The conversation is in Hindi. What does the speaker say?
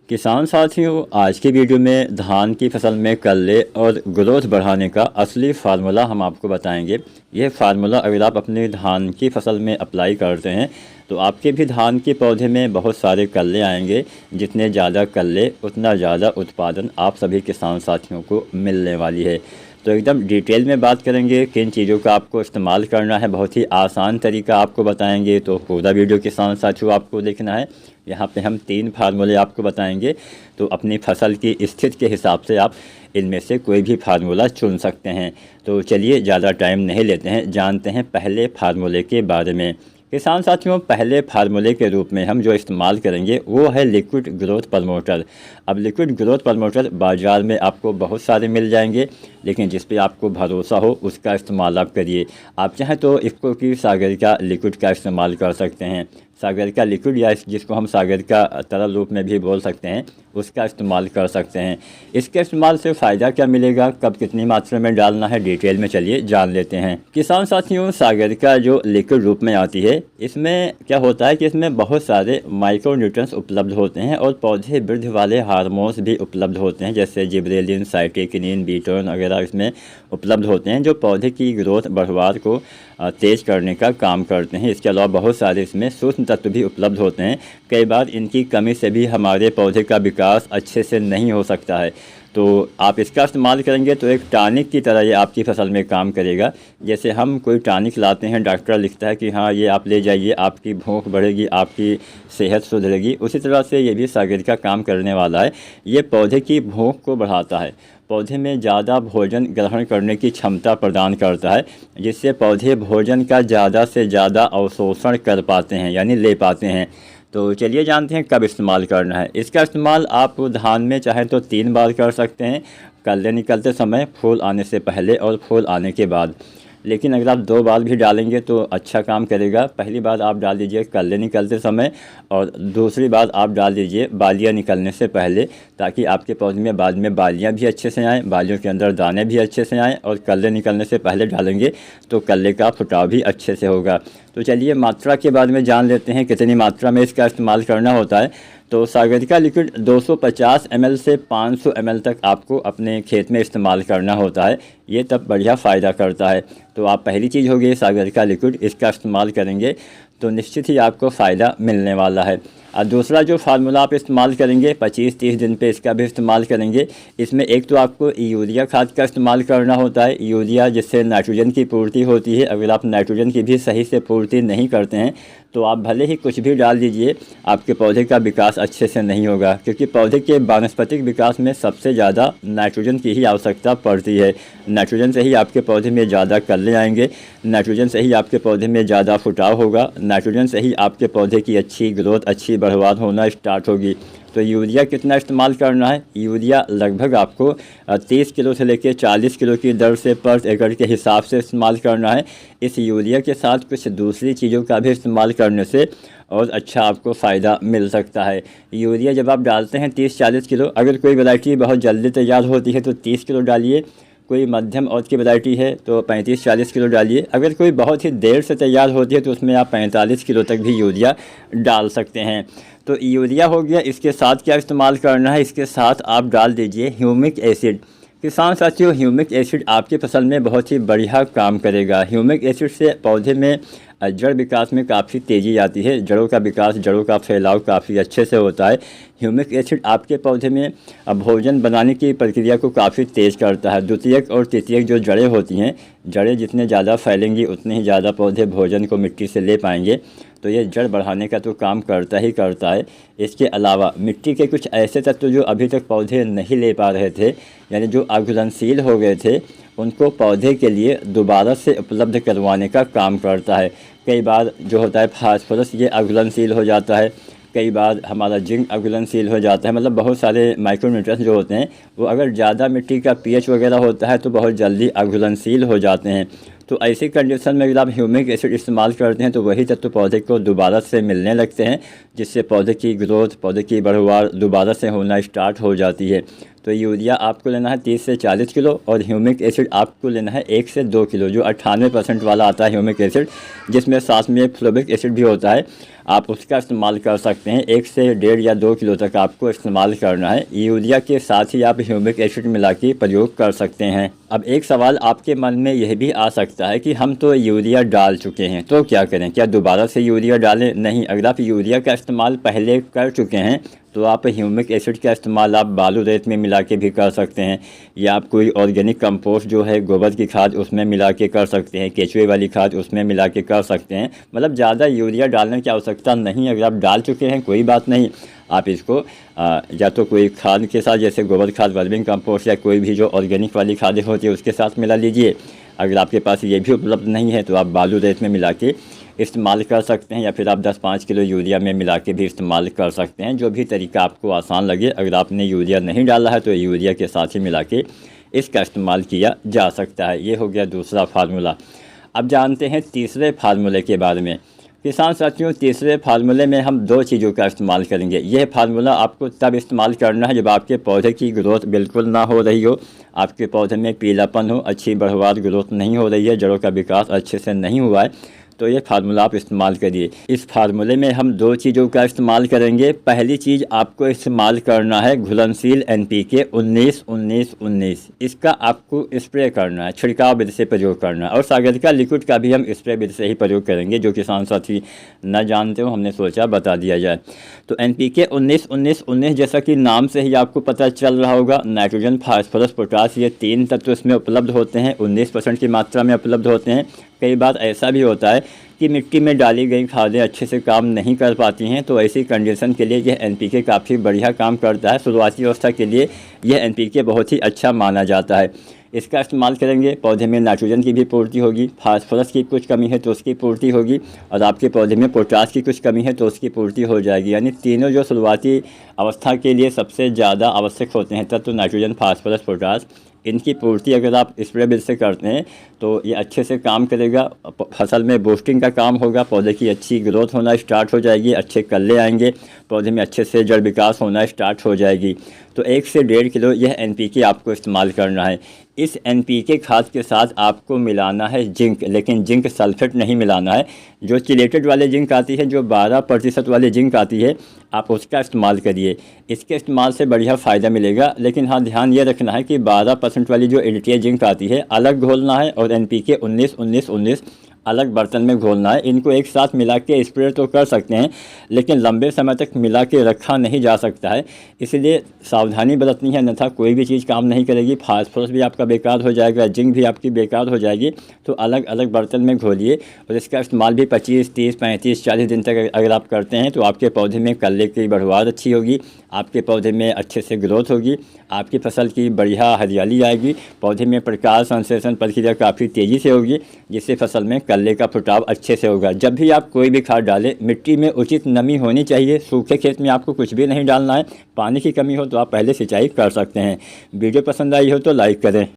किसान साथियों, आज की वीडियो में धान की फसल में कल्ले और ग्रोथ बढ़ाने का असली फार्मूला हम आपको बताएंगे। यह फार्मूला अगर आप अपने धान की फसल में अप्लाई करते हैं तो आपके भी धान के पौधे में बहुत सारे कल्ले आएंगे। जितने ज़्यादा कल्ले उतना ज़्यादा उत्पादन आप सभी किसान साथियों को मिलने वाली है। तो एकदम डिटेल में बात करेंगे किन चीज़ों का आपको इस्तेमाल करना है। बहुत ही आसान तरीका आपको बताएंगे, तो पूरा वीडियो किसान साथियों आपको देखना है। यहाँ पे हम 3 फार्मूले आपको बताएंगे, तो अपनी फसल की स्थिति के हिसाब से आप इनमें से कोई भी फार्मूला चुन सकते हैं। तो चलिए ज़्यादा टाइम नहीं लेते हैं, जानते हैं पहले फार्मूले के बारे में। किसान साथियों, पहले फार्मूले के रूप में हम जो इस्तेमाल करेंगे वो है लिक्विड ग्रोथ प्रमोटर। अब लिक्विड ग्रोथ प्रमोटर बाज़ार में आपको बहुत सारे मिल जाएंगे, लेकिन जिस पे आपको भरोसा हो उसका इस्तेमाल आप करिए। आप चाहें तो इफ़को की सागर का लिक्विड का इस्तेमाल कर सकते हैं। सागर का लिक्विड या जिसको हम सागर का तरल रूप में भी बोल सकते हैं, उसका इस्तेमाल कर सकते हैं। इसके इस्तेमाल से फ़ायदा क्या मिलेगा, कब कितनी मात्रा में डालना है, डिटेल में चलिए जान लेते हैं। किसान साथियों, सागर का जो लिक्विड रूप में आती है, इसमें क्या होता है कि इसमें बहुत सारे माइक्रोन्यूट्रिएंट्स उपलब्ध होते हैं और पौधे वृद्धि वाले हार्मोन्स भी उपलब्ध होते हैं, जैसे जिब्रेलिन, साइटोकिनिन, बीटोन वगैरह इसमें उपलब्ध होते हैं, जो पौधे की ग्रोथ बढ़वार को तेज़ करने का काम करते हैं। इसके अलावा बहुत सारे इसमें सूक्ष्म तत्व भी उपलब्ध होते हैं। कई बार इनकी कमी से भी हमारे पौधे का विकास अच्छे से नहीं हो सकता है। तो आप इसका इस्तेमाल करेंगे तो एक टॉनिक की तरह ये आपकी फसल में काम करेगा। जैसे हम कोई टॉनिक लाते हैं, डॉक्टर लिखता है कि हाँ ये आप ले जाइए, आपकी भूख बढ़ेगी, आपकी सेहत सुधरेगी, उसी तरह से ये भी सागर का काम करने वाला है। ये पौधे की भूख को बढ़ाता है, पौधे में ज़्यादा भोजन ग्रहण करने की क्षमता प्रदान करता है, जिससे पौधे भोजन का ज़्यादा से ज़्यादा अवशोषण कर पाते हैं, यानी ले पाते हैं। तो चलिए जानते हैं कब इस्तेमाल करना है। इसका इस्तेमाल आप धान में चाहें तो 3 बार कर सकते हैं, कल्ले निकलते समय, फूल आने से पहले और फूल आने के बाद। लेकिन अगर आप 2 बार भी डालेंगे तो अच्छा काम करेगा। पहली बार आप डाल दीजिए कल्ले निकलते समय और दूसरी बार आप डाल दीजिए बालियाँ निकलने से पहले, ताकि आपके पौधे में बाद में बालियाँ भी अच्छे से आएँ, बालियों के अंदर दाने भी अच्छे से आएँ। और कल्ले निकलने से पहले डालेंगे तो कल्ले का फुटाव भी अच्छे से होगा। तो चलिए मात्रा के बारे में जान लेते हैं, कितनी मात्रा में इसका इस्तेमाल करना होता है। तो सागर का लिक्विड 250 ml से 500 ml तक आपको अपने खेत में इस्तेमाल करना होता है। ये तब बढ़िया फ़ायदा करता है। तो आप पहली चीज़ होगी सागर का लिक्विड, इसका इस्तेमाल करेंगे तो निश्चित ही आपको फ़ायदा मिलने वाला है। और दूसरा जो फार्मूला आप इस्तेमाल करेंगे 25-30 दिन पे इसका भी इस्तेमाल करेंगे। इसमें एक तो आपको यूरिया खाद का इस्तेमाल करना होता है, यूरिया जिससे नाइट्रोजन की पूर्ति होती है। अगर आप नाइट्रोजन की भी सही से पूर्ति नहीं करते हैं तो आप भले ही कुछ भी डाल दीजिए, आपके पौधे का विकास अच्छे से नहीं होगा, क्योंकि पौधे के वानस्पतिक विकास में सबसे ज़्यादा नाइट्रोजन की ही आवश्यकता पड़ती है। नाइट्रोजन से ही आपके पौधे में ज़्यादा कल्ले आएंगे, नाइट्रोजन से ही आपके पौधे में ज़्यादा फुटाव होगा, नाइट्रोजन से ही आपके पौधे की अच्छी ग्रोथ, अच्छी बढ़वार होना स्टार्ट होगी। तो यूरिया कितना इस्तेमाल करना है, यूरिया लगभग आपको 30 किलो से लेकर 40 किलो की दर से पर एकड़ के हिसाब से इस्तेमाल करना है। इस यूरिया के साथ कुछ दूसरी चीज़ों का भी इस्तेमाल करने से और अच्छा आपको फ़ायदा मिल सकता है। यूरिया जब आप डालते हैं 30-40 किलो, अगर कोई वैरायटी बहुत जल्दी तैयार होती है तो 30 किलो डालिए, कोई मध्यम औसत की वैरायटी है तो 35-40 किलो डालिए, अगर कोई बहुत ही देर से तैयार होती है तो उसमें आप 45 किलो तक भी यूरिया डाल सकते हैं। तो यूरिया हो गया। इसके साथ क्या इस्तेमाल करना है, इसके साथ आप डाल दीजिए ह्यूमिक एसिड। किसान साथियों, ह्यूमिक एसिड आपकी फसल में बहुत ही बढ़िया काम करेगा। ह्यूमिक एसिड से पौधे में जड़ विकास में काफ़ी तेज़ी आती है, जड़ों का विकास, जड़ों का फैलाव काफ़ी अच्छे से होता है। ह्यूमिक एसिड आपके पौधे में भोजन बनाने की प्रक्रिया को काफ़ी तेज़ करता है। द्वितीयक और तृतीयक जो जड़ें होती हैं, जड़ें जितने ज़्यादा फैलेंगी उतने ही ज़्यादा पौधे भोजन को मिट्टी से ले पाएंगे। तो ये जड़ बढ़ाने का तो काम करता ही करता है। इसके अलावा मिट्टी के कुछ ऐसे तत्व जो अभी तक पौधे नहीं ले पा रहे थे, यानी जो अघुलनशील हो गए थे, उनको पौधे के लिए दोबारा से उपलब्ध करवाने का काम करता है। कई बार जो होता है फास्फोरस, ये अघुलनशील हो जाता है, कई बार हमारा जिंक अघुलनशील हो जाता है। मतलब बहुत सारे माइक्रोन्यूट्रिएंट्स जो होते हैं वो अगर ज़्यादा मिट्टी का पीएच वगैरह होता है तो बहुत जल्दी अघुलनशील हो जाते हैं। तो ऐसी कंडीशन में अगर आप ह्यूमिक एसिड इस्तेमाल करते हैं तो वही तत्व पौधे को दोबारा से मिलने लगते हैं, जिससे पौधे की ग्रोथ, पौधे की बढ़वार दोबारा से होना स्टार्ट हो जाती है। तो यूरिया आपको लेना है 30 से 40 किलो और ह्यूमिक एसिड आपको लेना है 1 से 2 किलो, जो 98% वाला आता है ह्यूमिक एसिड, जिसमें साथ में फ्लोबिक एसिड भी होता है। आप उसका इस्तेमाल कर सकते हैं। 1 से 1.5 या 2 किलो तक आपको इस्तेमाल करना है। यूरिया के साथ ही आप ह्यूमिक एसिड मिला के प्रयोग कर सकते हैं। अब एक सवाल आपके मन में यह भी आ सकता है कि हम तो यूरिया डाल चुके हैं तो क्या करें, क्या दोबारा से यूरिया डालें? नहीं, अगर आप यूरिया का इस्तेमाल पहले कर चुके हैं तो आप ह्यूमिक एसिड का इस्तेमाल आप बालू रेत में मिला के भी कर सकते हैं, या आप कोई ऑर्गेनिक कंपोस्ट जो है गोबर की खाद उसमें मिला के कर सकते हैं, केचुए वाली खाद उसमें मिला के कर सकते हैं। मतलब ज़्यादा यूरिया डालने की आवश्यकता नहीं। अगर आप डाल चुके हैं कोई बात नहीं, आप इसको या तो कोई खाद के साथ जैसे गोबर खाद, वर्मिंग कंपोस्ट या कोई भी जो ऑर्गेनिक वाली खादें होती है उसके साथ मिला लीजिए। अगर आपके पास ये भी उपलब्ध नहीं है तो आप बालू रेत में मिला के इस्तेमाल कर सकते हैं, या फिर आप 10-5 किलो यूरिया में मिला के भी इस्तेमाल कर सकते हैं। जो भी तरीका आपको आसान लगे। अगर आपने यूरिया नहीं डाला है तो यूरिया के साथ ही मिला के इसका इस्तेमाल किया जा सकता है। ये हो गया दूसरा फार्मूला। अब जानते हैं तीसरे फार्मूले के बारे में। किसान साथियों, तीसरे फार्मूले में हम 2 चीज़ों का इस्तेमाल करेंगे। यह फार्मूला आपको तब इस्तेमाल करना है जब आपके पौधे की ग्रोथ बिल्कुल ना हो रही हो, आपके पौधे में पीलापन हो, अच्छी बढ़वार ग्रोथ नहीं हो रही है, जड़ों का विकास अच्छे से नहीं हुआ है, तो ये फार्मूला आप इस्तेमाल करिए। इस फार्मूले में हम 2 चीज़ों का इस्तेमाल करेंगे। पहली चीज़ आपको इस्तेमाल करना है घुलनशील NPK 19-19-19। इसका आपको स्प्रे करना है, छिड़काव विधि से प्रयोग करना है। और सागर का लिक्विड का भी हम स्प्रे विधि से ही प्रयोग करेंगे। जो किसान साथी न जानते हो, हमने सोचा बता दिया जाए। तो NPK 19-19-19 जैसा कि नाम से ही आपको पता चल रहा होगा, नाइट्रोजन, फास्फोरस, पोटास, ये 3 तत्व इसमें उपलब्ध होते हैं। 19% की मात्रा में उपलब्ध होते हैं। कई बार ऐसा भी होता है कि मिट्टी में डाली गई खादें अच्छे से काम नहीं कर पाती हैं, तो ऐसी कंडीशन के लिए यह NPK काफ़ी बढ़िया काम करता है। शुरुआती अवस्था के लिए यह NPK बहुत ही अच्छा माना जाता है। इसका इस्तेमाल करेंगे, पौधे में नाइट्रोजन की भी पूर्ति होगी, फास्फोरस की कुछ कमी है तो उसकी पूर्ति होगी, और आपके पौधे में पोटास की कुछ कमी है तो उसकी पूर्ति हो जाएगी। यानी तीनों जो शुरुआती अवस्था के लिए सबसे ज़्यादा आवश्यक होते हैं तत्व, नाइट्रोजन, फास्फोरस, पोटास, इनकी पूर्ति अगर आप स्प्रे विधि से करते हैं तो ये अच्छे से काम करेगा। फसल में बूस्टिंग का काम होगा, पौधे की अच्छी ग्रोथ होना स्टार्ट हो जाएगी, अच्छे कल्ले आएंगे, पौधे में अच्छे से जड़ विकास होना स्टार्ट हो जाएगी। तो 1 से 1.5 किलो यह NPK आपको इस्तेमाल करना है। इस NPK खाद के साथ आपको मिलाना है जिंक, लेकिन जिंक सल्फेट नहीं मिलाना है। जो चिलेटेड वाले जिंक आती है, जो 12% वाली जिंक आती है, आप उसका इस्तेमाल करिए। इसके इस्तेमाल से बढ़िया फ़ायदा मिलेगा। लेकिन हाँ, ध्यान ये रखना है कि 12% वाली जो एडिटिया जिंक आती है अलग घोलना है, और NPK 19-19-19 अलग बर्तन में घोलना है। इनको एक साथ मिला के स्प्रे तो कर सकते हैं, लेकिन लंबे समय तक मिला के रखा नहीं जा सकता है, इसलिए सावधानी बरतनी है, अन्यथा कोई भी चीज़ काम नहीं करेगी। फास्फोरस भी आपका बेकार हो जाएगा, जिंक भी आपकी बेकार हो जाएगी। तो अलग अलग बर्तन में घोलिए, और इसका इस्तेमाल भी 25, 30, 35, 40 दिन तक अगर आप करते हैं तो आपके पौधे में कल्ले की बढ़वार अच्छी होगी, आपके पौधे में अच्छे से ग्रोथ होगी, आपकी फसल की बढ़िया हरियाली आएगी, पौधे में प्रकाश संश्लेषण प्रक्रिया काफ़ी तेज़ी से होगी, जिससे फसल में कल्ले का फुटाव अच्छे से होगा। जब भी आप कोई भी खाद डालें, मिट्टी में उचित नमी होनी चाहिए। सूखे खेत में आपको कुछ भी नहीं डालना है। पानी की कमी हो तो आप पहले सिंचाई कर सकते हैं। वीडियो पसंद आई हो तो लाइक करें।